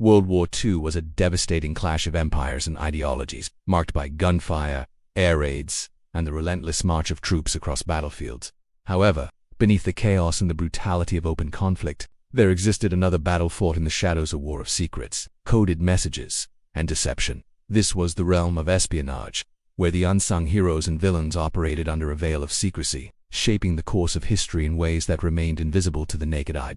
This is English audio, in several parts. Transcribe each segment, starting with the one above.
World War II was a devastating clash of empires and ideologies, marked by gunfire, air raids, and the relentless march of troops across battlefields. However, beneath the chaos and the brutality of open conflict, there existed another battle fought in the shadows, a war of secrets, coded messages, and deception. This was the realm of espionage, where the unsung heroes and villains operated under a veil of secrecy, shaping the course of history in ways that remained invisible to the naked eye.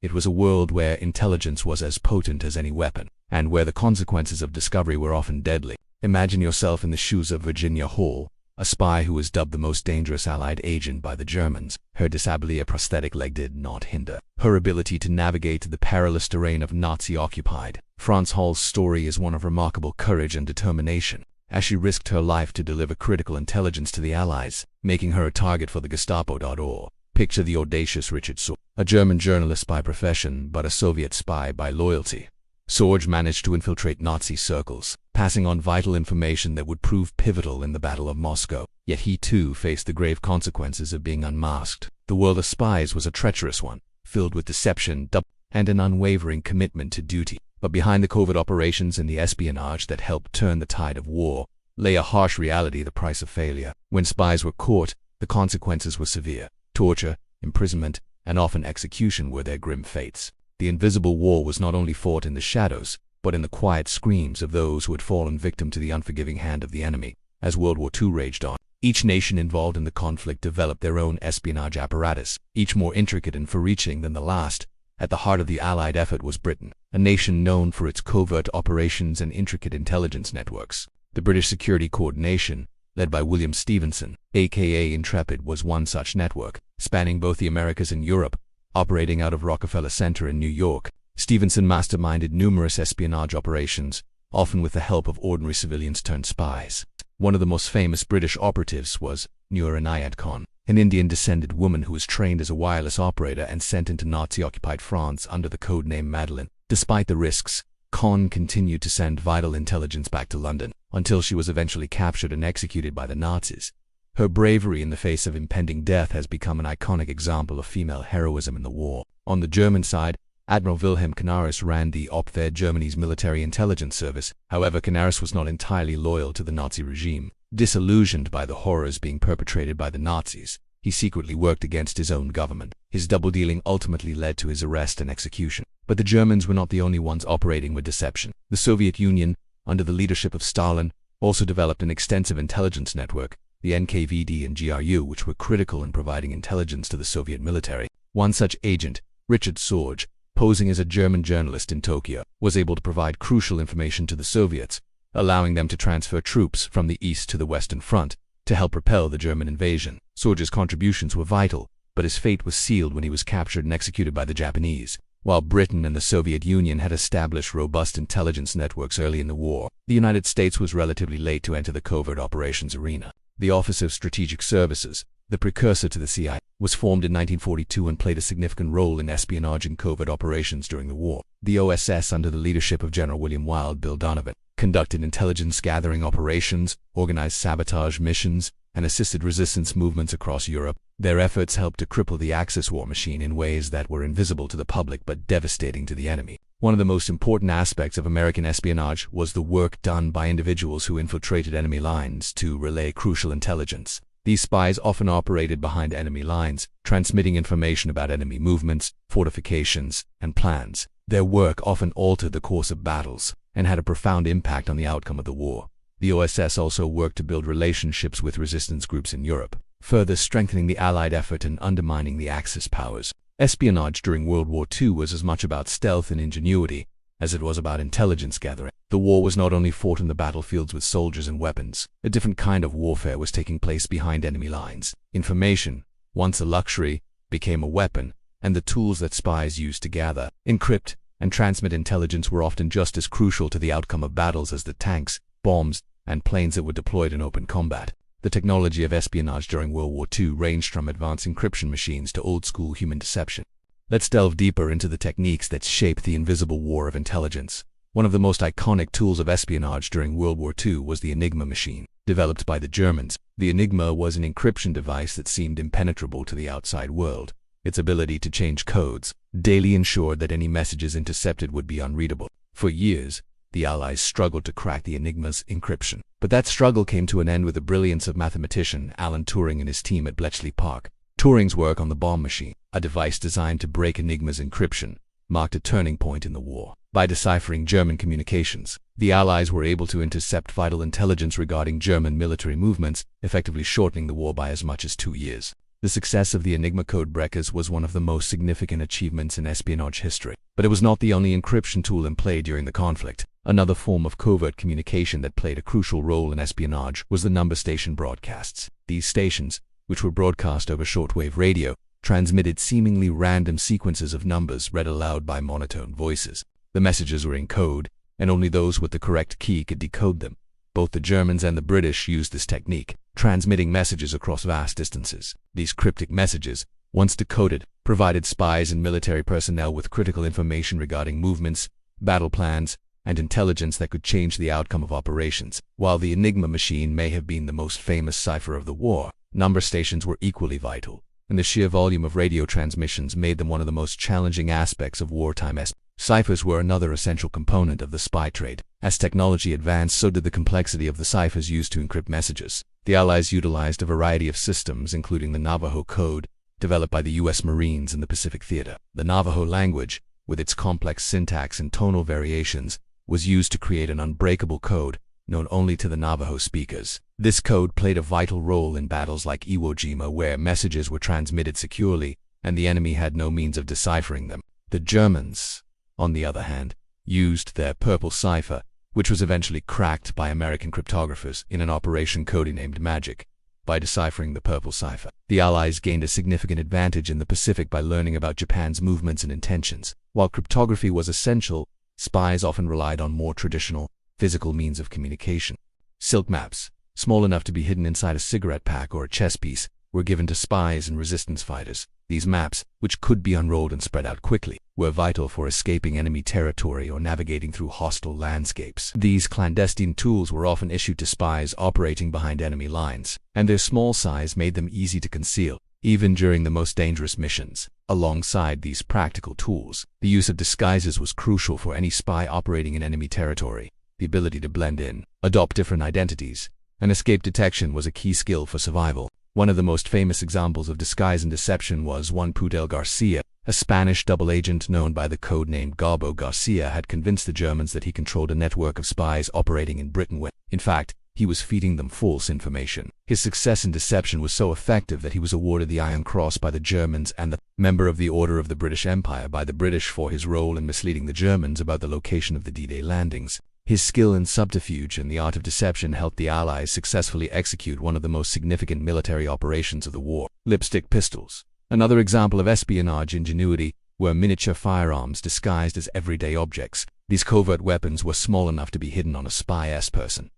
It was a world where intelligence was as potent as any weapon, and where the consequences of discovery were often deadly. Imagine yourself in the shoes of Virginia Hall, a spy who was dubbed the most dangerous Allied agent by the Germans. Her disably a prosthetic leg did not hinder her ability to navigate the perilous terrain of Nazi-occupied France. Hall's story is one of remarkable courage and determination, as she risked her life to deliver critical intelligence to the Allies, making her a target for the Gestapo. Picture the audacious Richard Sorge, a German journalist by profession but a Soviet spy by loyalty. Sorge managed to infiltrate Nazi circles, passing on vital information that would prove pivotal in the Battle of Moscow. Yet he too faced the grave consequences of being unmasked. The world of spies was a treacherous one, filled with deception and an unwavering commitment to duty. But behind the covert operations and the espionage that helped turn the tide of war, lay a harsh reality: the price of failure. When spies were caught, the consequences were severe. Torture, imprisonment, and often execution were their grim fates. The invisible war was not only fought in the shadows, but in the quiet screams of those who had fallen victim to the unforgiving hand of the enemy. As World War II raged on, each nation involved in the conflict developed their own espionage apparatus, each more intricate and far-reaching than the last. At the heart of the Allied effort was Britain, a nation known for its covert operations and intricate intelligence networks. The British Security Coordination, led by William Stephenson, aka Intrepid, was one such network, spanning both the Americas and Europe. Operating out of Rockefeller Center in New York, Stephenson masterminded numerous espionage operations, often with the help of ordinary civilians turned spies. One of the most famous British operatives was re-enactment, an Indian-descended woman who was trained as a wireless operator and sent into Nazi-occupied France under the codename Madeleine. Despite the risks, Con continued to send vital intelligence back to London, until she was eventually captured and executed by the Nazis. Her bravery in the face of impending death has become an iconic example of female heroism in the war. On the German side, Admiral Wilhelm Canaris ran the Abwehr, Germany's military intelligence service. However, Canaris was not entirely loyal to the Nazi regime. Disillusioned by the horrors being perpetrated by the Nazis, he secretly worked against his own government. His double-dealing ultimately led to his arrest and execution. But the Germans were not the only ones operating with deception. The Soviet Union, under the leadership of Stalin, also developed an extensive intelligence network, the NKVD and GRU, which were critical in providing intelligence to the Soviet military. One such agent, Richard Sorge, posing as a German journalist in Tokyo, was able to provide crucial information to the Soviets, allowing them to transfer troops from the east to the western front to help repel the German invasion. Sorge's contributions were vital, but his fate was sealed when he was captured and executed by the Japanese. While Britain and the Soviet Union had established robust intelligence networks early in the war, the United States was relatively late to enter the covert operations arena. The Office of Strategic Services, the precursor to the CIA, was formed in 1942 and played a significant role in espionage and covert operations during the war. The OSS, under the leadership of General William Wild Bill Donovan, conducted intelligence-gathering operations, organized sabotage missions, and assisted resistance movements across Europe. Their efforts helped to cripple the Axis war machine in ways that were invisible to the public but devastating to the enemy. One of the most important aspects of American espionage was the work done by individuals who infiltrated enemy lines to relay crucial intelligence. These spies often operated behind enemy lines, transmitting information about enemy movements, fortifications, and plans. Their work often altered the course of battles and had a profound impact on the outcome of the war. The OSS also worked to build relationships with resistance groups in Europe, further strengthening the Allied effort and undermining the Axis powers. Espionage during World War II was as much about stealth and ingenuity as it was about intelligence gathering. The war was not only fought in the battlefields with soldiers and weapons. A different kind of warfare was taking place behind enemy lines. Information, once a luxury, became a weapon, and the tools that spies used to gather, encrypt, and transmit intelligence were often just as crucial to the outcome of battles as the tanks, bombs, and planes that were deployed in open combat. The technology of espionage during World War II ranged from advanced encryption machines to old-school human deception. Let's delve deeper into the techniques that shaped the invisible war of intelligence. One of the most iconic tools of espionage during World War II was the Enigma machine. Developed by the Germans, the Enigma was an encryption device that seemed impenetrable to the outside world. Its ability to change codes daily ensured that any messages intercepted would be unreadable. For years, the Allies struggled to crack the Enigma's encryption. But that struggle came to an end with the brilliance of mathematician Alan Turing and his team at Bletchley Park. Turing's work on the bomb machine, a device designed to break Enigma's encryption, marked a turning point in the war. By deciphering German communications, the Allies were able to intercept vital intelligence regarding German military movements, effectively shortening the war by as much as 2 years. The success of the Enigma code breakers was one of the most significant achievements in espionage history. But it was not the only encryption tool in play during the conflict. Another form of covert communication that played a crucial role in espionage was the number station broadcasts. These stations, which were broadcast over shortwave radio, transmitted seemingly random sequences of numbers read aloud by monotone voices. The messages were in code, and only those with the correct key could decode them. Both the Germans and the British used this technique, transmitting messages across vast distances. These cryptic messages, once decoded, provided spies and military personnel with critical information regarding movements, battle plans, and intelligence that could change the outcome of operations. While the Enigma machine may have been the most famous cipher of the war, number stations were equally vital, and the sheer volume of radio transmissions made them one of the most challenging aspects of wartime espionage. Ciphers were another essential component of the spy trade. As technology advanced, so did the complexity of the ciphers used to encrypt messages. The Allies utilized a variety of systems, including the Navajo Code, developed by the U.S. Marines in the Pacific Theater. The Navajo language, with its complex syntax and tonal variations, was used to create an unbreakable code known only to the Navajo speakers. This code played a vital role in battles like Iwo Jima, where messages were transmitted securely and the enemy had no means of deciphering them. The Germans, on the other hand, used their purple cipher, which was eventually cracked by American cryptographers in an operation codenamed Magic. By deciphering the purple cipher, the Allies gained a significant advantage in the Pacific by learning about Japan's movements and intentions. While cryptography was essential, spies often relied on more traditional, physical means of communication. Silk maps, small enough to be hidden inside a cigarette pack or a chess piece, were given to spies and resistance fighters. These maps, which could be unrolled and spread out quickly, were vital for escaping enemy territory or navigating through hostile landscapes. These clandestine tools were often issued to spies operating behind enemy lines, and their small size made them easy to conceal, even during the most dangerous missions. Alongside these practical tools, the use of disguises was crucial for any spy operating in enemy territory. The ability to blend in, adopt different identities, and escape detection was a key skill for survival. One of the most famous examples of disguise and deception was Juan Pujol García, a Spanish double agent known by the code name Garbo. Garcia had convinced the Germans that he controlled a network of spies operating in Britain when, in fact, he was feeding them false information. His success in deception was so effective that he was awarded the Iron Cross by the Germans and the Member of the Order of the British Empire by the British for his role in misleading the Germans about the location of the D-Day landings. His skill in subterfuge and the art of deception helped the Allies successfully execute one of the most significant military operations of the war. Lipstick pistols. Another example of espionage ingenuity were miniature firearms disguised as everyday objects. These covert weapons were small enough to be hidden on a spy's person,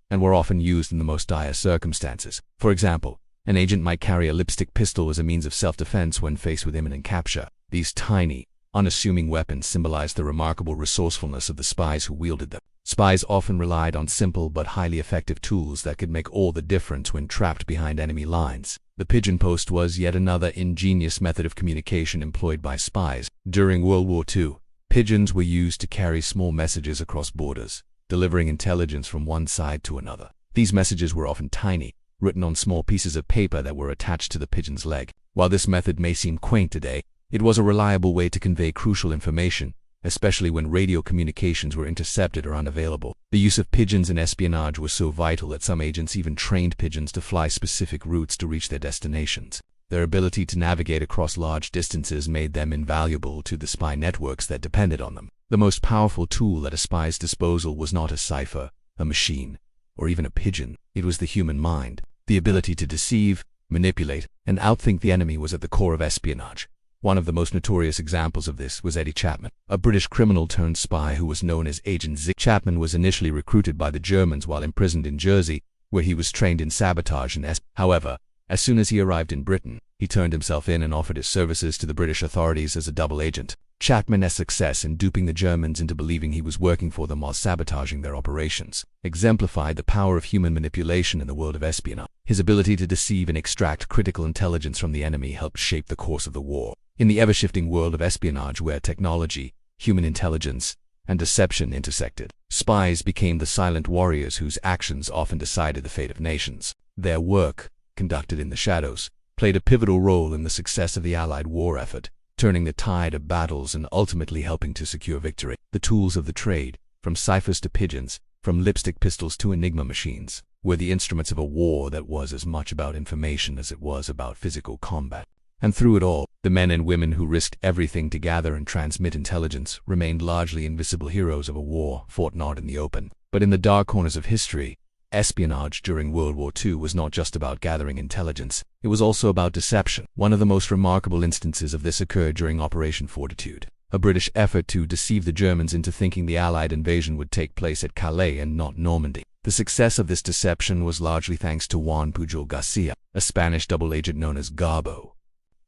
and were often used in the most dire circumstances. For example, an agent might carry a lipstick pistol as a means of self-defense when faced with imminent capture. These tiny, unassuming weapons symbolized the remarkable resourcefulness of the spies who wielded them. Spies often relied on simple but highly effective tools that could make all the difference when trapped behind enemy lines. The pigeon post was yet another ingenious method of communication employed by spies. During World War II, pigeons were used to carry small messages across borders, delivering intelligence from one side to another. These messages were often tiny, written on small pieces of paper that were attached to the pigeon's leg. While this method may seem quaint today, it was a reliable way to convey crucial information, especially when radio communications were intercepted or unavailable. The use of pigeons in espionage was so vital that some agents even trained pigeons to fly specific routes to reach their destinations. Their ability to navigate across large distances made them invaluable to the spy networks that depended on them. The most powerful tool at a spy's disposal was not a cipher, a machine, or even a pigeon. It was the human mind. The ability to deceive, manipulate, and outthink the enemy was at the core of espionage. One of the most notorious examples of this was Eddie Chapman, a British criminal turned spy who was known as Agent Zig. Chapman was initially recruited by the Germans while imprisoned in Jersey, where he was trained in sabotage and espionage. However, as soon as he arrived in Britain, he turned himself in and offered his services to the British authorities as a double agent. Chapman's success in duping the Germans into believing he was working for them while sabotaging their operations exemplified the power of human manipulation in the world of espionage. His ability to deceive and extract critical intelligence from the enemy helped shape the course of the war. In the ever-shifting world of espionage, where technology, human intelligence, and deception intersected. Spies became the silent warriors whose actions often decided the fate of nations. Their work, conducted in the shadows, played a pivotal role in the success of the Allied war effort, turning the tide of battles and ultimately helping to secure victory. The tools of the trade, from ciphers to pigeons, from lipstick pistols to enigma machines, were the instruments of a war that was as much about information as it was about physical combat. And through it all, the men and women who risked everything to gather and transmit intelligence remained largely invisible heroes of a war fought not in the open, but in the dark corners of history. Espionage during World War II was not just about gathering intelligence, it was also about deception. One of the most remarkable instances of this occurred during Operation Fortitude, a British effort to deceive the Germans into thinking the Allied invasion would take place at Calais and not Normandy. The success of this deception was largely thanks to Juan Pujol García, a Spanish double agent known as Garbo.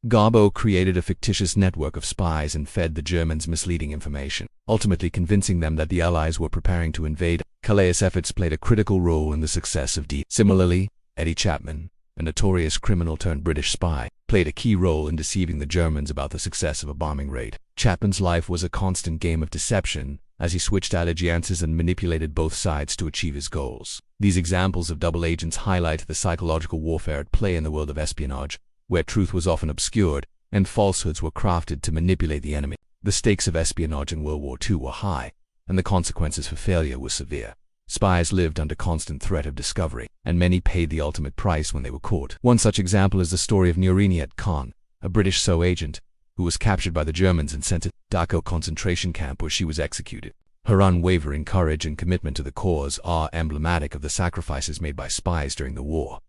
Garbo created a fictitious network of spies and fed the Germans misleading information, ultimately convincing them that the Allies were preparing to invade. Calais' efforts played a critical role in the success of D. Similarly, Eddie Chapman, a notorious criminal turned British spy, played a key role in deceiving the Germans about the success of a bombing raid. Chapman's life was a constant game of deception, as he switched allegiances and manipulated both sides to achieve his goals. These examples of double agents highlight the psychological warfare at play in the world of espionage, where truth was often obscured and falsehoods were crafted to manipulate the enemy. The stakes of espionage in World War II were high, and the consequences for failure were severe. Spies lived under constant threat of discovery, and many paid the ultimate price when they were caught. One such example is the story of Nouriniat Khan, a British SO agent, who was captured by the Germans and sent to Dachau concentration camp where she was executed. Her unwavering courage and commitment to the cause are emblematic of the sacrifices made by spies during the war.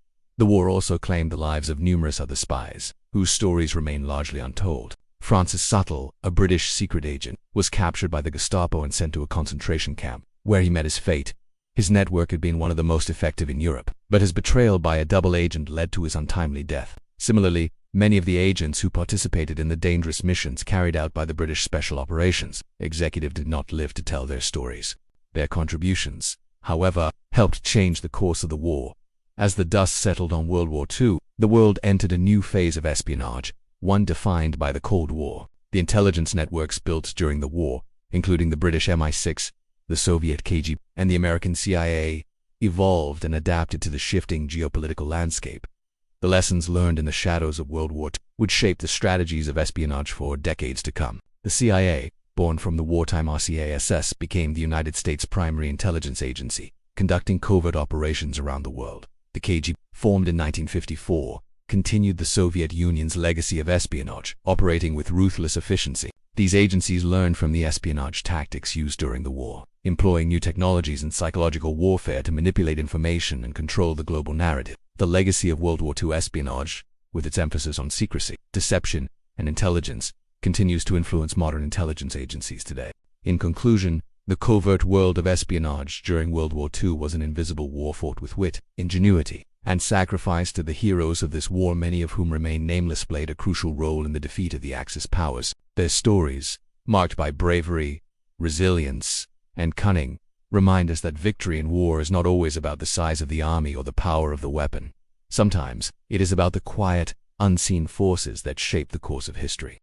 The war also claimed the lives of numerous other spies, whose stories remain largely untold. Francis Suttle, a British secret agent, was captured by the Gestapo and sent to a concentration camp, where he met his fate. His network had been one of the most effective in Europe, but his betrayal by a double agent led to his untimely death. Similarly, many of the agents who participated in the dangerous missions carried out by the British Special Operations Executive did not live to tell their stories. Their contributions, however, helped change the course of the war. As the dust settled on World War II, the world entered a new phase of espionage, one defined by the Cold War. The intelligence networks built during the war, including the British MI6, the Soviet KGB, and the American CIA, evolved and adapted to the shifting geopolitical landscape. The lessons learned in the shadows of World War II would shape the strategies of espionage for decades to come. The CIA, born from the wartime RCASS, became the United States' primary intelligence agency, conducting covert operations around the world. The KGB, formed in 1954, continued the Soviet Union's legacy of espionage, operating with ruthless efficiency. These agencies learned from the espionage tactics used during the war, employing new technologies and psychological warfare to manipulate information and control the global narrative. The legacy of World War II espionage, with its emphasis on secrecy, deception, and intelligence, continues to influence modern intelligence agencies today. In conclusion, the covert world of espionage during World War II was an invisible war fought with wit, ingenuity, and sacrifice. To the heroes of this war, many of whom remain nameless, played a crucial role in the defeat of the Axis powers. Their stories, marked by bravery, resilience, and cunning, remind us that victory in war is not always about the size of the army or the power of the weapon. Sometimes, it is about the quiet, unseen forces that shape the course of history.